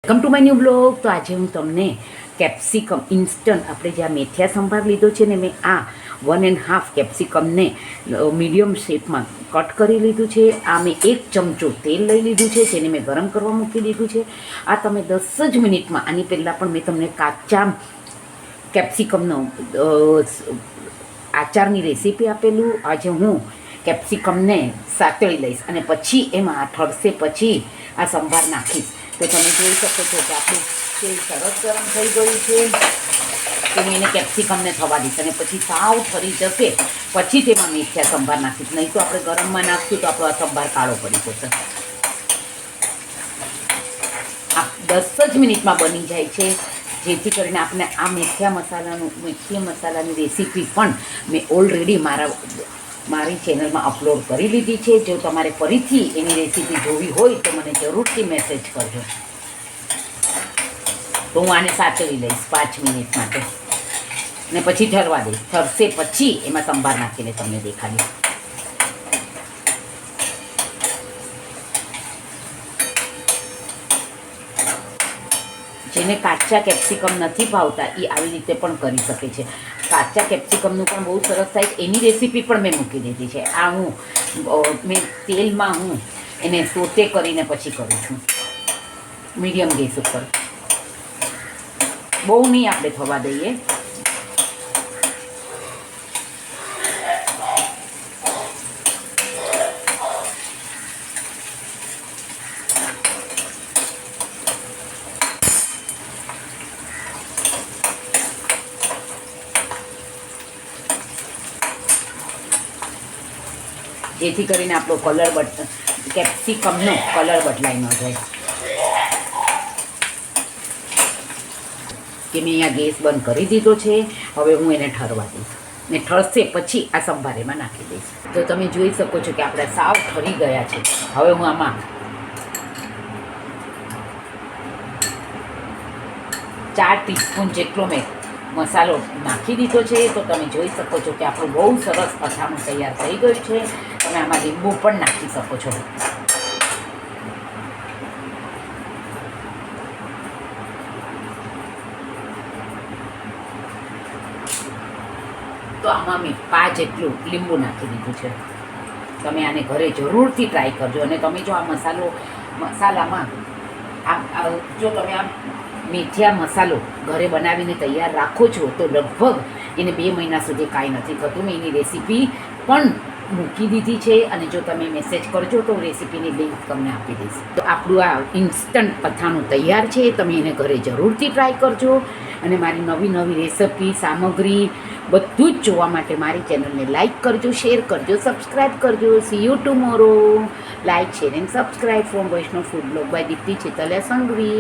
Welcome to my new blog. તો આજે હું તમને કેપ્સિકમ ઇન્સ્ટન્ટ આપણે જે આ મેથિયા સંભાર લીધો છે ને, મેં આ 1.5 કેપ્સિકમને મીડિયમ શેપમાં કટ કરી લીધું છે. આ મેં 1 ચમચો તેલ લઈ લીધું છે, જેને મેં ગરમ કરવા મૂકી દીધું છે. આ તમે 10 જ મિનિટમાં, આની પહેલાં પણ મેં તમને કાચા કેપ્સિકમનો આચારની રેસીપી આપેલું. આજે હું કેપ્સિકમને સાતળી લઈશ અને પછી એમાં ઠરશે પછી આ સંભાર નાખીશ. તો તમે જોઈ શકો છો કે આપણું તેલ સરસ ગરમ થઈ ગયું છે. તો હું એને કેપ્સિકમને થવા દઈશ અને પછી સાવ ઠરી જશે પછી તેમાં મેથિયા સંભાર નાખીશ. નહીં તો આપણે ગરમમાં નાખીશું તો આપણો આ સંભાર કાળો પડી જશે. આ 10 જ મિનિટમાં બની જાય છે, જેથી કરીને આપણે આ મેથિયા મસાલાની રેસીપી પણ મેં ઓલરેડી મારી ચેનલમાં અપલોડ કરી લીધી છે. જો તમારે ફરીથી એની રેસીપી જોવી હોય તો મને જરૂરથી મેસેજ કરજો. તો હું આને સાચવી લઈશ 5 મિનિટ માટે ને પછી ઠરવા દઈશ. ઠરશે પછી એમાં સંભાર નાખીને તમને દેખાડીશ. જેને કાચા કેપ્સિકમ નથી ભાવતા એ આવી રીતે પણ કરી શકે છે. કાચા કેપ્સિકમનું પણ બહુ સરસ થાય. એની રેસીપી પણ મેં મૂકી દીધી છે. આ મેં તેલમાં એને સોતે કરીને પછી કરું છું, મીડિયમ ગેસ ઉપર. બહુ નહીં આપણે થવા દઈએ. જેથી કરીને આપણો કેપ્સિકમનો કલર બદલાઈ ન જાય. કે મેં અહીંયા ગેસ બંધ કરી દીધો છે. હવે હું એને ઠરવા દઈશ ને ઠરશે પછી આ સંભાર એમાં નાખી દઈશ. તો તમે જોઈ શકો છો કે આપણે સાવ ઠરી ગયા છે. હવે હું આમાં 4 ટીસ્પૂન જેટલો મેં મસાલો નાખી દીધો છે. તો તમે જોઈ શકો છો કે આપણું બહુ સરસ અથાણું તૈયાર થઈ ગયું છે. તમે આમાં લીંબુ પણ નાખી શકો છો. તો આમાં મેં 5 જેટલું લીંબુ નાખી દીધું છે. તમે આને ઘરે જરૂરથી ટ્રાય કરજો. અને તમે જો આ મસાલામાં જો તમે આ મેથિયા મસાલો ઘરે બનાવીને તૈયાર રાખો છો તો લગભગ એને 2 મહિના સુધી કાંઈ નથી થતું. મેં એની રેસીપી પણ મૂકી દીધી છે અને જો તમે મેસેજ કરજો તો રેસીપીની લિંક તમને આપી દઈશ. તો આપણું આ ઇન્સ્ટન્ટ અથાણું તૈયાર છે. તમે એને ઘરે જરૂરથી ટ્રાય કરજો. અને મારી નવી રેસીપી સામગ્રી બધું જ જોવા માટે મારી ચેનલને લાઇક કરજો, શેર કરજો, સબસ્ક્રાઈબ કરજો. See you tomorrow. Like, share and subscribe from Vaishnav food blog by Dipti Chetaliya Sanghvi.